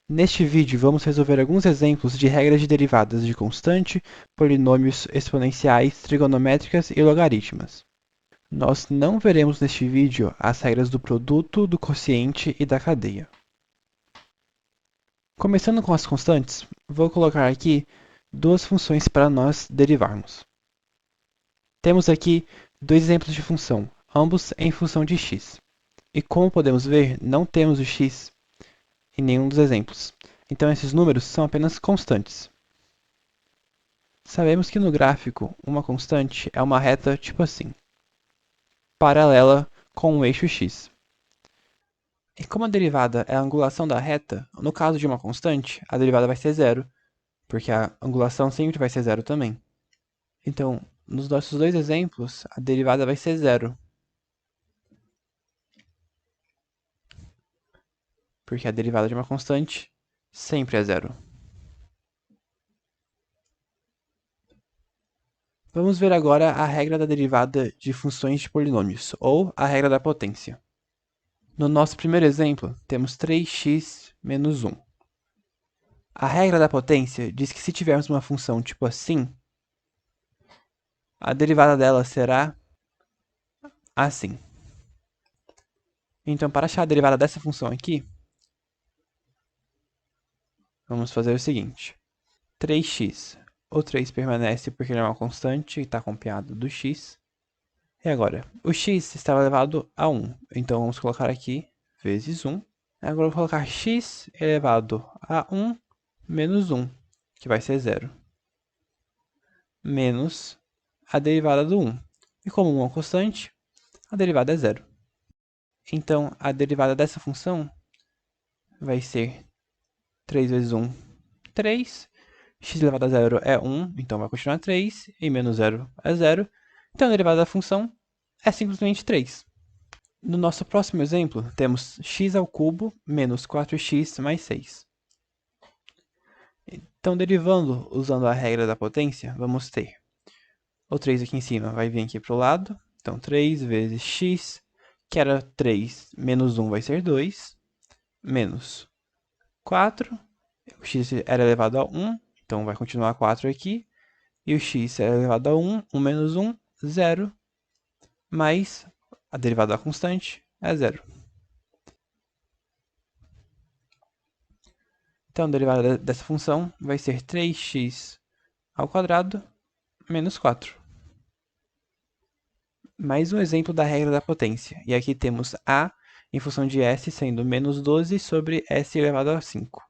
Neste vídeo, vamos resolver alguns exemplos de regras de derivadas de constante, polinômios exponenciais, trigonométricas e logaritmas. Nós não veremos neste vídeo as regras do produto, do quociente e da cadeia. Começando com as constantes, vou colocar aqui duas funções para nós derivarmos. Temos aqui dois exemplos de função, ambos em função de x. E como podemos ver, não temos o x em nenhum dos exemplos. Então esses números são apenas constantes. Sabemos que no gráfico, uma constante é uma reta tipo assim, paralela com o eixo x. E como a derivada é a angulação da reta, no caso de uma constante, a derivada vai ser zero, porque a angulação sempre vai ser zero também. Então, nos nossos dois exemplos, a derivada vai ser zero, porque a derivada de uma constante sempre é zero. Vamos ver agora a regra da derivada de funções de polinômios, ou a regra da potência. No nosso primeiro exemplo, temos 3x menos 1. A regra da potência diz que se tivermos uma função tipo assim, a derivada dela será assim. Então, para achar a derivada dessa função aqui, vamos fazer o seguinte. 3x, o 3 permanece porque ele é uma constante e está acompanhado do x. E agora, o x estava elevado a 1, então vamos colocar aqui vezes 1. Agora eu vou colocar x elevado a 1 menos 1, que vai ser 0, menos a derivada do 1. E como 1 é uma constante, a derivada é 0. Então, a derivada dessa função vai ser 3 vezes 1, 3. X elevado a 0 é 1, então vai continuar 3. E menos 0 é 0. Então, a derivada da função é simplesmente 3. No nosso próximo exemplo, temos x ao cubo menos 4x mais 6. Então, derivando usando a regra da potência, vamos ter o 3 aqui em cima vai vir aqui para o lado. Então, 3 vezes x, que era 3 menos 1 vai ser 2, menos 4. O x era elevado a 1, então vai continuar 4 aqui. E o x é elevado a 1, 1 menos 1, 0, mais a derivada da constante é 0. Então, a derivada dessa função vai ser 3x ao quadrado menos 4. Mais um exemplo da regra da potência. E aqui temos a em função de s sendo menos 12 sobre s elevado a 5.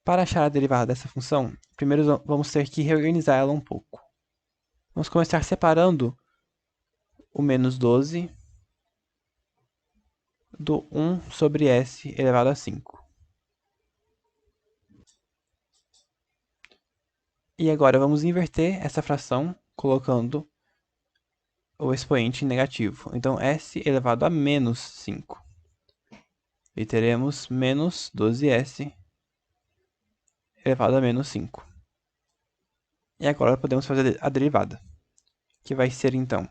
Para achar a derivada dessa função, primeiro vamos ter que reorganizar ela um pouco. Vamos começar separando o menos 12 do 1 sobre s elevado a 5. E agora vamos inverter essa fração colocando o expoente negativo. Então, s elevado a menos 5. E teremos menos 12s elevado a menos 5. E agora podemos fazer a derivada, que vai ser então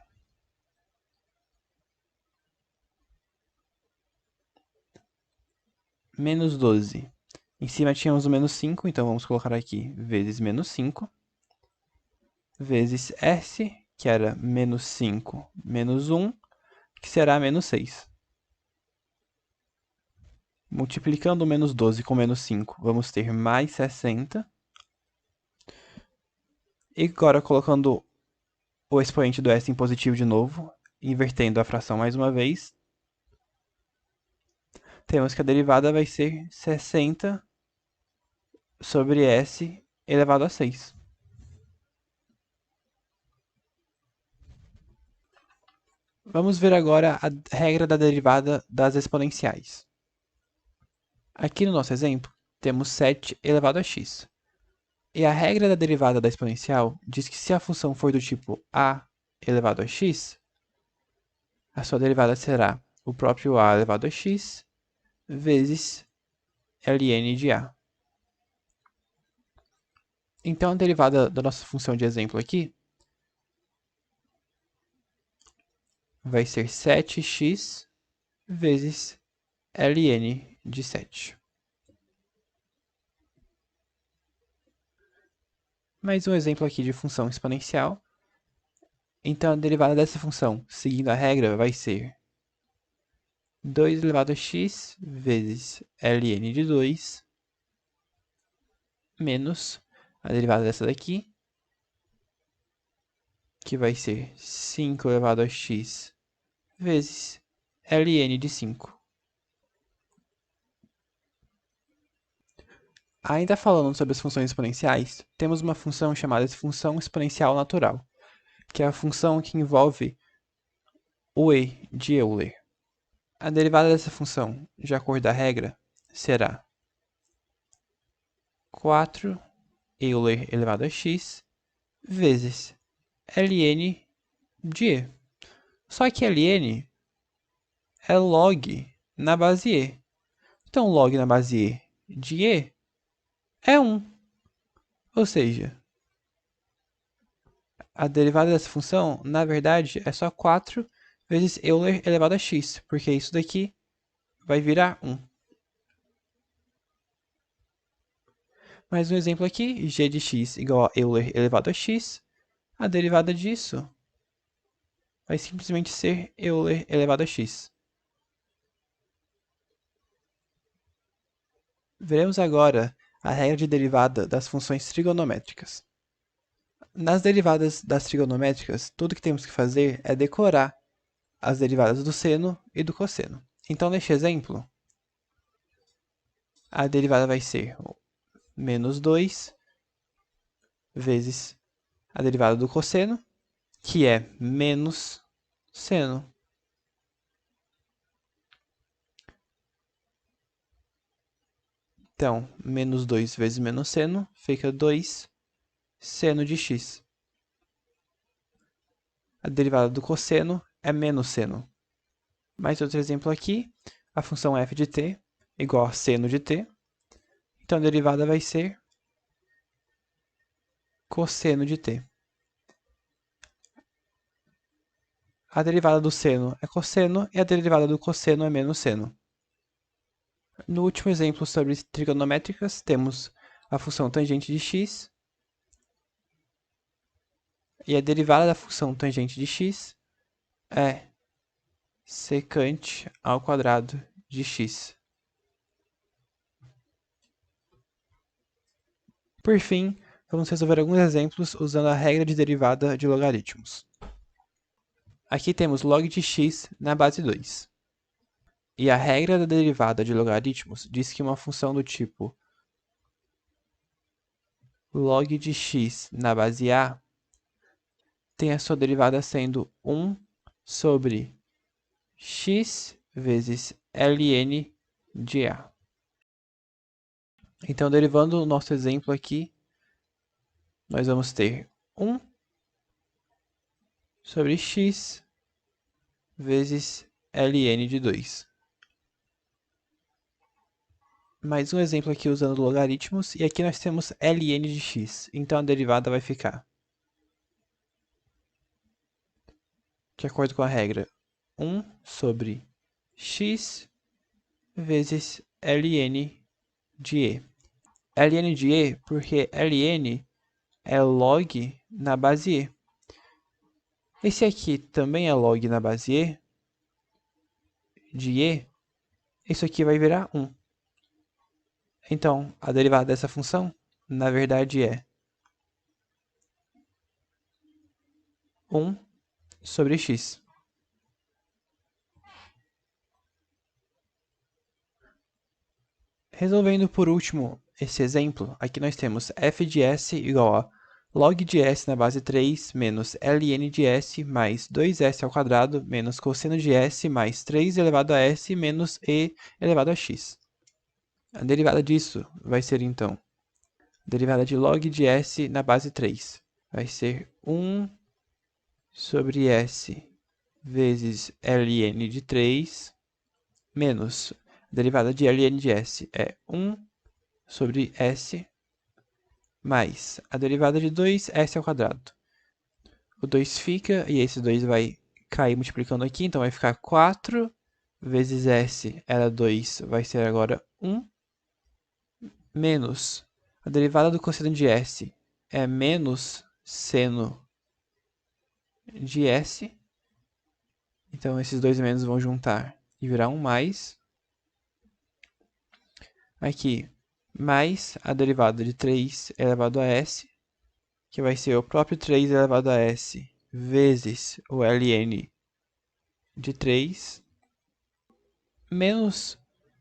menos 12. Em cima tínhamos o menos 5, então vamos colocar aqui vezes menos 5, vezes s, que era menos 5 menos 1, que será menos 6. Multiplicando o menos 12 com menos 5, vamos ter mais 60. E agora colocando o expoente do s em positivo de novo, invertendo a fração mais uma vez, temos que a derivada vai ser 60 sobre s elevado a 6. Vamos ver agora a regra da derivada das exponenciais. Aqui no nosso exemplo, temos 7 elevado a x. E a regra da derivada da exponencial diz que se a função for do tipo a elevado a x, a sua derivada será o próprio a elevado a x vezes ln de a. Então, a derivada da nossa função de exemplo aqui vai ser 7x vezes ln de 7. Mais um exemplo aqui de função exponencial. Então, a derivada dessa função, seguindo a regra, vai ser 2 elevado a x vezes ln de 2 menos a derivada dessa daqui, que vai ser 5 elevado a x vezes ln de 5. Ainda falando sobre as funções exponenciais, temos uma função chamada de função exponencial natural, que é a função que envolve o e de Euler. A derivada dessa função, de acordo com a regra, será 4 Euler elevado a x vezes ln de e. Só que ln é log na base e. Então, log na base e de e é 1. Ou seja, a derivada dessa função, na verdade, é só 4 vezes Euler elevado a x, porque isso daqui vai virar 1. Mais um exemplo aqui, g de x igual a Euler elevado a x. A derivada disso vai simplesmente ser Euler elevado a x. Veremos agora a regra de derivada das funções trigonométricas. Nas derivadas das trigonométricas, tudo que temos que fazer é decorar as derivadas do seno e do cosseno. Então, neste exemplo, a derivada vai ser menos 2 vezes a derivada do cosseno, que é menos seno. Então, menos 2 vezes menos seno fica 2 seno de x. A derivada do cosseno é menos seno. Mais outro exemplo aqui, a função f de t igual a seno de t. Então, a derivada vai ser cosseno de t. A derivada do seno é cosseno e a derivada do cosseno é menos seno. No último exemplo sobre trigonométricas, temos a função tangente de x. E a derivada da função tangente de x é secante ao quadrado de x. Por fim, vamos resolver alguns exemplos usando a regra de derivada de logaritmos. Aqui temos log de x na base 2. E a regra da derivada de logaritmos diz que uma função do tipo log de x na base a tem a sua derivada sendo 1 sobre x vezes ln de a. Então, derivando o nosso exemplo aqui, nós vamos ter 1 sobre x vezes ln de 2. Mais um exemplo aqui usando logaritmos, e aqui nós temos ln de x, então a derivada vai ficar, de acordo com a regra, 1 sobre x vezes ln de e. Ln de e porque ln é log na base e. Esse aqui também é log na base e de e. Isso aqui vai virar 1. Então, a derivada dessa função, na verdade, é 1 sobre x. Resolvendo por último esse exemplo, aqui nós temos f de s igual a log de s na base 3 menos ln de s mais 2s ao quadrado menos cosseno de s mais 3 elevado a s menos e elevado a x. A derivada disso vai ser, então, a derivada de log de s na base 3 vai ser 1 sobre s vezes ln de 3 menos a derivada de ln de s é 1 sobre s mais a derivada de 2s ao quadrado. O 2 fica e esse 2 vai cair multiplicando aqui, então vai ficar 4 vezes s era 2, vai ser agora 1, menos a derivada do cosseno de s é menos seno de S. Então, esses dois menos vão juntar e virar um mais. Aqui, mais a derivada de 3 elevado a S, que vai ser o próprio 3 elevado a S vezes o ln de 3, menos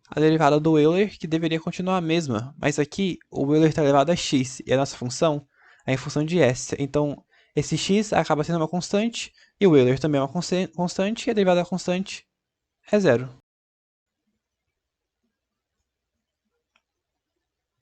a derivada do Euler, que deveria continuar a mesma. Mas aqui, o Euler está elevado a x, e a nossa função é em função de S. Então, esse x acaba sendo uma constante, e o Euler também é uma constante, e a derivada da constante é zero.